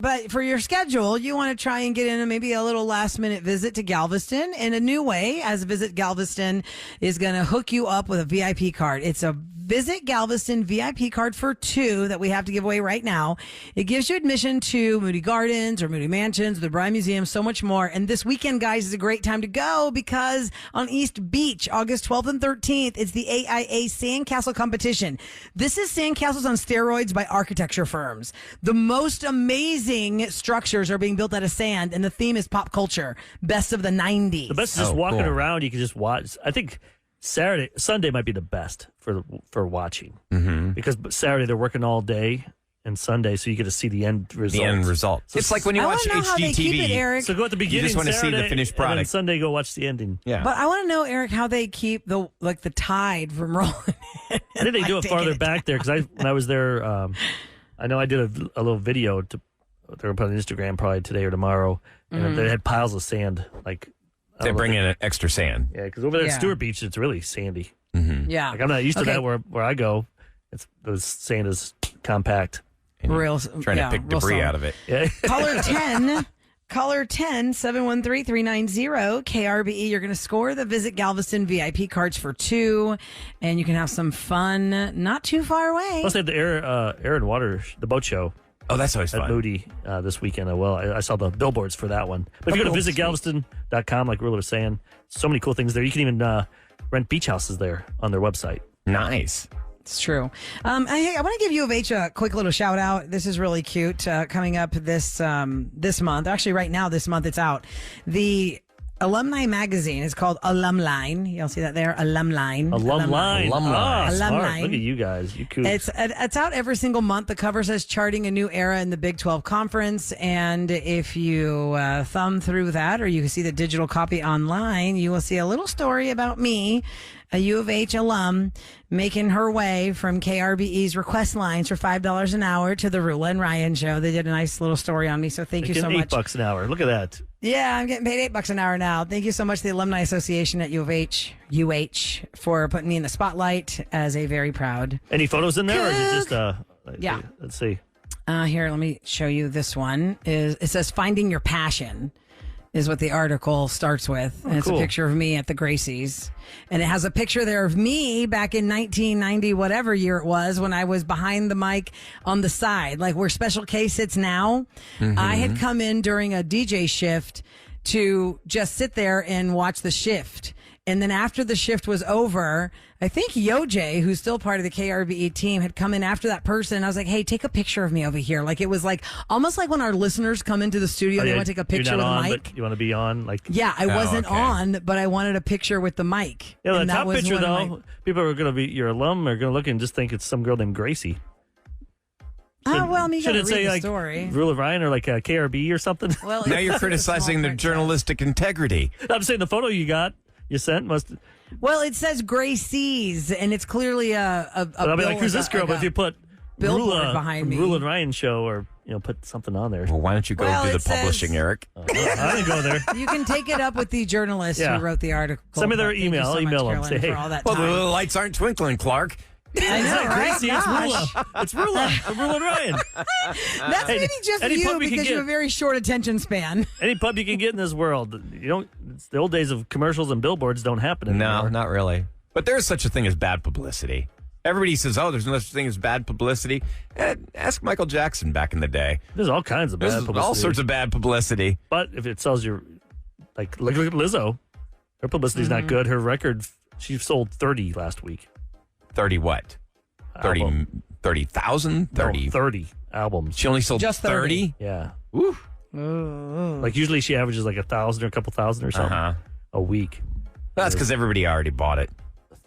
but for your schedule, you want to try and get in maybe a little last minute visit to Galveston in a new way, as Visit Galveston is going to hook you up with a VIP card. It's a Visit Galveston VIP card for 2 that we have to give away right now. It gives you admission to Moody Gardens or Moody Mansions, the Bryan Museum, so much more. And this weekend, guys, is a great time to go because on East Beach, August 12th and 13th, it's the AIA Sandcastle Competition. This is sandcastles on steroids by architecture firms. The most amazing structures are being built out of sand, and the theme is pop culture, best of the 90s. The best is just walking around. You can just watch. I think Sunday might be the best for watching because Saturday they're working all day, and Sunday so you get to see the end result. So it's like when you watch HGTV. So go at the beginning. You just want to see the finished product. And then Sunday, go watch the ending. Yeah, but I want to know, Eric, how they keep the tide from rolling. I think they do it farther back there because when I was there, I know I did a little video they're gonna put on Instagram probably today or tomorrow, and they had piles of sand like. They bring in extra sand. Yeah, because over there at Stewart Beach, it's really sandy. Mm-hmm. Yeah. Like I'm not used to that where I go. The sand is compact. Real, trying to pick debris out of it. Yeah. Caller 10 713-390 KRBE. You're going to score the Visit Galveston VIP cards for 2, and you can have some fun not too far away. Plus, they have the Air and Water, the boat show. Oh, that's always fun. At Moody this weekend. I saw the billboards for that one. But if you go to visitgalveston.com, like Roula was saying, so many cool things there. You can even rent beach houses there on their website. Nice. It's true. I want to give U of H a quick little shout out. This is really cute. Coming up this month, actually right now this month it's out. The Alumni magazine is called Alumline. You'll see that there, Alumline. Alumline. Alumni. Look at you guys. You cool. It's out every single month. The cover says charting a new era in the Big 12 Conference. And if you thumb through that, or you can see the digital copy online, you will see a little story about me, a U of H alum, making her way from KRBE's request lines for $5 an hour to the Roula and Ryan show. They did a nice little story on me, so thank you so much. $8 an hour. Look at that. Yeah, I'm getting paid $8 an hour now. Thank you so much to the Alumni Association at U of H, UH, for putting me in the spotlight as a very proud. Any photos in there, or is it just yeah? Let's see. Here, let me show you this one. It says "Finding Your Passion" is what the article starts with, and it's a picture of me at the Gracies, and it has a picture there of me back in 1990, whatever year it was, when I was behind the mic on the side, like where Special K sits now. I had come in during a DJ shift to just sit there and watch the shift. And then after the shift was over, I think Yoj, who's still part of the KRBE team, had come in after that person. I was like, hey, take a picture of me over here. Like, it was like almost like when our listeners come into the studio, they want to take a picture with a mic. But you want to be on? Yeah, I wasn't on, but I wanted a picture with the mic. Yeah, the top picture, though, people are going to be, your alum are going to look and just think it's some girl named Gracie. Oh, well, I mean, you gotta read say, the story. Roula Ryan or KRB or something? Well, now you're criticizing their journalistic integrity. I'm saying the photo you sent must. Well, it says Gracie's, and it's clearly a I'll be like, who's this girl? But if you put billboard behind me, Roula and Ryan show, or put something on there. Well, why don't you go do the publishing, Eric? I didn't go there. You can take it up with the journalist who wrote the article. Send me their email. I'll email them. Say, hey, the lights aren't twinkling, Clark. I know, right? Gracie, it's Roula. It's Roula. I'm Roula and Ryan. That's maybe just you because you have a very short attention span. Any pub you can get in this world. It's the old days of commercials and billboards don't happen anymore. No, not really. But there's such a thing as bad publicity. Everybody says, there's no such thing as bad publicity. Ask Michael Jackson back in the day. There's all kinds of bad publicity. All sorts of bad publicity. But if it sells your, look at Lizzo. Her publicity's not good. Her record, she sold 30 last week. 30 what? 30,000? 30? No, 30 albums. She only sold just 30? Yeah. Ooh. Ooh. Usually she averages 1,000 or a couple thousand or something a week. That's because everybody already bought it.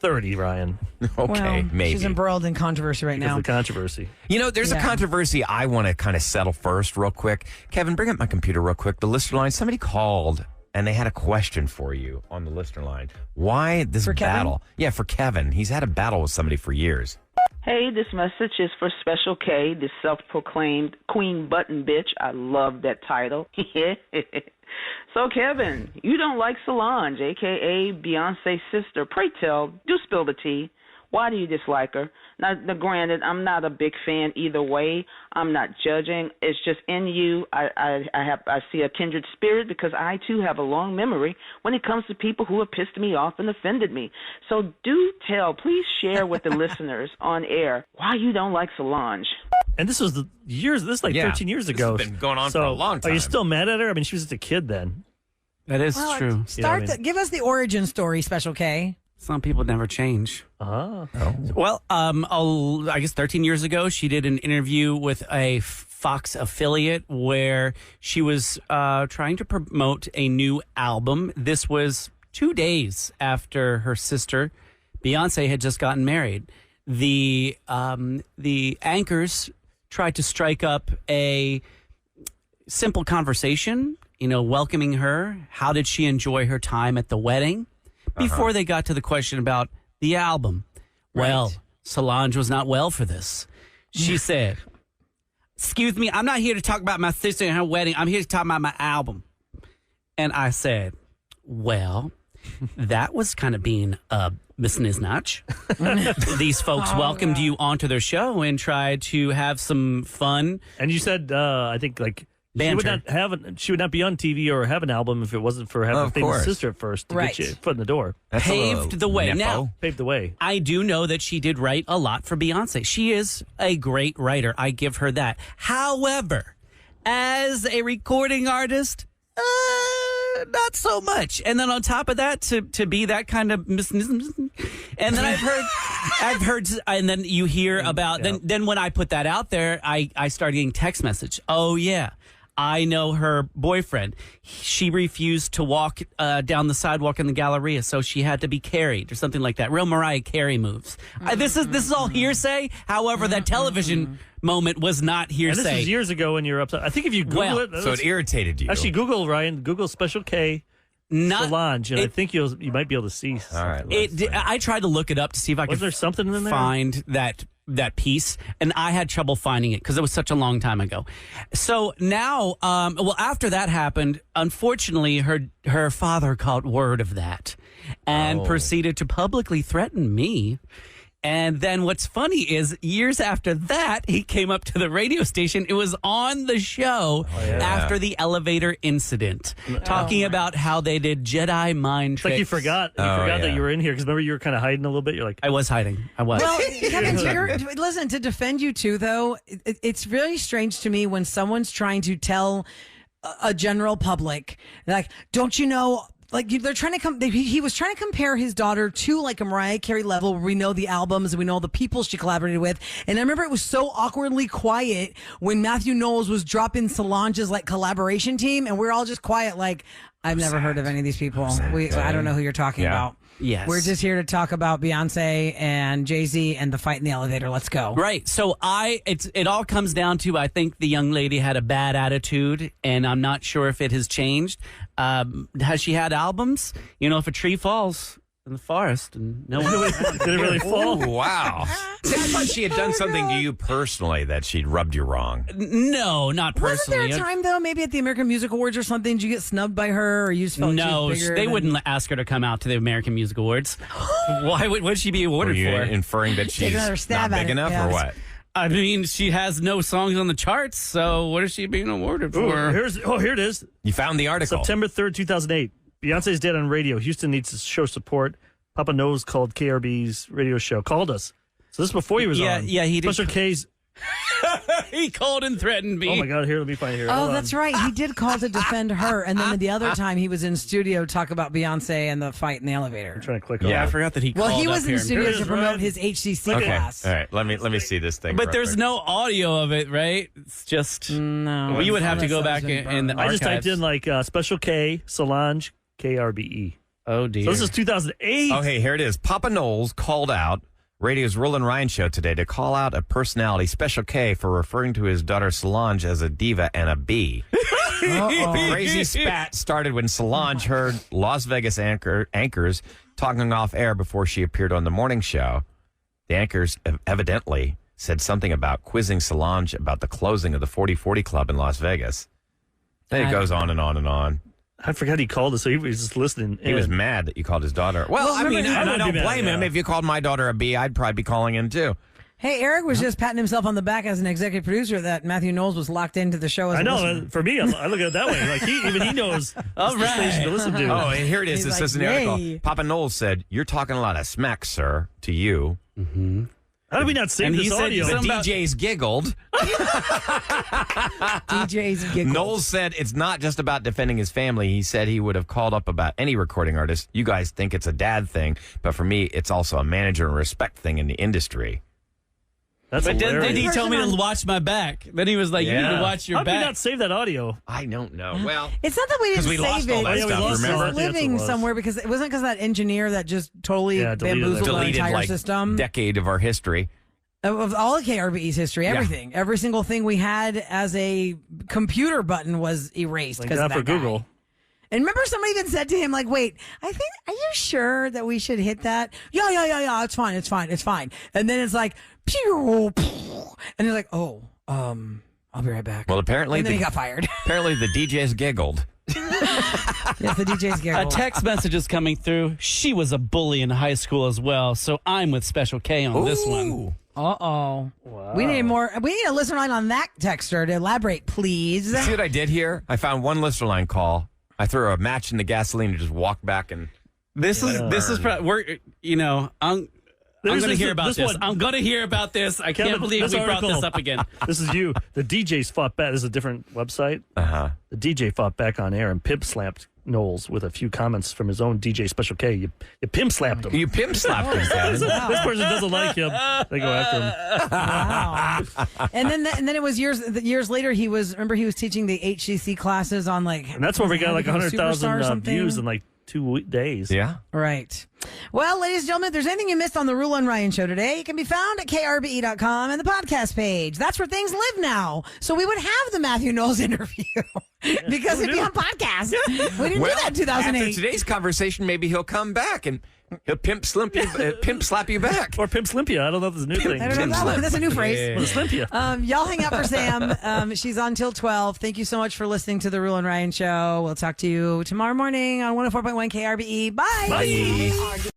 30, Ryan. Okay, maybe. She's embroiled in controversy right now. The controversy. There's a controversy I want to kind of settle first real quick. Kevin, bring up my computer real quick. The listener line, somebody called and they had a question for you on the listener line. Why this battle? Kevin? Yeah, for Kevin. He's had a battle with somebody for years. Hey, this message is for Special K, the self-proclaimed Queen Button Bitch. I love that title. So, Kevin, you don't like Solange, a.k.a. Beyonce's sister. Pray tell, do spill the tea. Why do you dislike her? Now, granted, I'm not a big fan either way. I'm not judging. It's just in you, I see a kindred spirit because I too have a long memory when it comes to people who have pissed me off and offended me. So please share with the listeners on air why you don't like Solange. And this was 13 years ago. This has been going on for a long time. Are you still mad at her? I mean, she was just a kid then. That is true. Give us the origin story, Special K. Some people never change. Oh. Well, I guess 13 years ago, she did an interview with a Fox affiliate where she was trying to promote a new album. This was 2 days after her sister, Beyonce, had just gotten married. The anchors tried to strike up a simple conversation, welcoming her. How did she enjoy her time at the wedding? Before they got to the question about the album. Well, Solange was not well for this. She said, "Excuse me, I'm not here to talk about my sister and her wedding. I'm here to talk about my album." And I said, well, that was kind of being Miss Niznach. These folks welcomed you onto their show and tried to have some fun. And you said, I think, banter. She would not be on TV or have an album if it wasn't for having a famous sister at first to get you foot in the door. That's paved the way. Nepo. Now, paved the way. I do know that she did write a lot for Beyonce. She is a great writer. I give her that. However, as a recording artist, not so much. And then on top of that, to be that kind of and then I've heard, and then you hear about, then when I put that out there, I started getting text message. Oh yeah, I know her boyfriend. She refused to walk down the sidewalk in the Galleria, so she had to be carried or something like that. Real Mariah Carey moves. This is all hearsay. However, that television moment was not hearsay. And this was years ago when you were upset. I think if you Google it. So it irritated you. Actually, Google Special K Solange, and I think you might be able to see. All right. I tried to look it up to see if I could there something in there? find that piece, and I had trouble finding it because it was such a long time ago. So now, after that happened, unfortunately, her father caught word of that and proceeded to publicly threaten me. And then what's funny is years after that, he came up to the radio station. It was on the show after the elevator incident, talking about how they did Jedi mind tricks. It's like you forgot that you were in here because remember you were kind of hiding a little bit. You're like, I was hiding. I was. Well, Kevin, listen, to defend you too, though, it's really strange to me when someone's trying to tell a general public, like, don't you know? Like they're trying to he was trying to compare his daughter to like a Mariah Carey level where we know the albums and we know the people she collaborated with. And I remember it was so awkwardly quiet when Matthew Knowles was dropping Solange's like collaboration team, and we're all just quiet like, I've never heard of any of these people. I don't know who you're talking about. Yes. We're just here to talk about Beyonce and Jay-Z and the fight in the elevator. Let's go. Right. So it all comes down to, I think the young lady had a bad attitude, and I'm not sure if it has changed. Has she had albums? If a tree falls in the forest and no one did it really fall? Ooh, wow. See, I thought she had done something to you personally that she'd rubbed you wrong. No, not personally. Wasn't there a time, though, maybe at the American Music Awards or something, did you get snubbed by her or you just felt No, they wouldn't ask her to come out to the American Music Awards. Why would she be awarded Were you for? Inferring that she's not big enough or what? I mean, she has no songs on the charts, so what is she being awarded for? Here it is. You found the article. September 3rd, 2008. Beyonce's dead on radio. Houston needs to show support. Papa Knows called KRB's radio show. Called us. So this is before he was on. Yeah, he did. Special K's. He called and threatened me. Oh, my God. Here, let me find it here. Oh, that's right. He did call to defend her. And then the other time he was in studio talk about Beyonce and the fight in the elevator. I'm trying to click on I forgot that he called. Well, he was in here. studio to promote his HCC class. All right, let me see this thing. But there's no audio of it, right? It's just no. We would have to go back in the archives. I just typed in like Special K, Solange, KRBE. Oh, dear. So this is 2008. Oh, hey, here it is. Papa Knowles called out radio's Roula and Ryan show today to call out a personality, Special K, for referring to his daughter Solange as a diva and a bee. The crazy spat started when Solange heard Las Vegas anchors talking off air before she appeared on the morning show. The anchors evidently said something about quizzing Solange about the closing of the 40/40 Club in Las Vegas. Then it goes on and on and on. I forgot he called us, so he was just listening. He was mad that you called his daughter. Well, I mean, and I don't blame him. If you called my daughter a B, I'd probably be calling in too. Hey, Eric was just patting himself on the back as an executive producer that Matthew Knowles was locked into the show. I know. For me, I look at it that way. Like he knows the station to listen to. Oh, and here it is. He's This is an article. Papa Knowles said, "You're talking a lot of smack, sir, to you." Mm-hmm. How did we not save this audio? The DJs giggled. DJs giggled. Knowles said it's not just about defending his family. He said he would have called up about any recording artist. You guys think it's a dad thing, but for me, it's also a manager and respect thing in the industry. That's but hilarious. then he told me to watch my back. Then he was like, you need to watch your back. How did we not save that audio? I don't know. Well, it's not that we didn't save lost it. all that stuff, remember? It's living somewhere because it wasn't because that engineer that just totally bamboozled our entire system. Decade of our history. Of all of KRBE's history, everything. Every single thing we had as a computer button was erased because of that for guy. Google. And remember, somebody even said to him, like, wait, are you sure that we should hit that? Yeah, it's fine. And then it's like, pew, and he's like, oh, I'll be right back. Well, apparently and then he got fired. Apparently the DJs giggled. Yes, the DJs giggled. A text message is coming through. She was a bully in high school as well, so I'm with Special K on this one. Uh-oh. Wow. We need a listener line on that texter to elaborate, please. See what I did here? I found one listener line call. I threw a match in the gasoline and just walked back and this is we're I'm going to hear about this. I'm going to hear about this. I can't believe we brought this up again. This is you. The DJs fought back. This is a different website. Uh-huh. The DJ fought back on air and pimp slapped Knowles with a few comments from his own DJ Special K. You pimp slapped him. You pimp slapped him, Kevin. This person doesn't like him. They go after him. Wow. And then it was years later. He was teaching the HCC classes on and that's where we got like 100,000 views in like 2 days. Yeah. Right. Well, ladies and gentlemen, if there's anything you missed on the Roula and Ryan show today, it can be found at krbe.com and the podcast page. That's where things live now. So we would have the Matthew Knowles interview because it'd be on podcast. We didn't do that in 2008. After today's conversation, maybe he'll come back and he'll pimp slap you back. Or pimp slimp you. I don't know if there's a new thing. I don't know. That's a new phrase. Or slimp you. Y'all hang out for Sam. She's on till 12. Thank you so much for listening to the Roula and Ryan show. We'll talk to you tomorrow morning on 104.1 KRBE. Bye. Bye.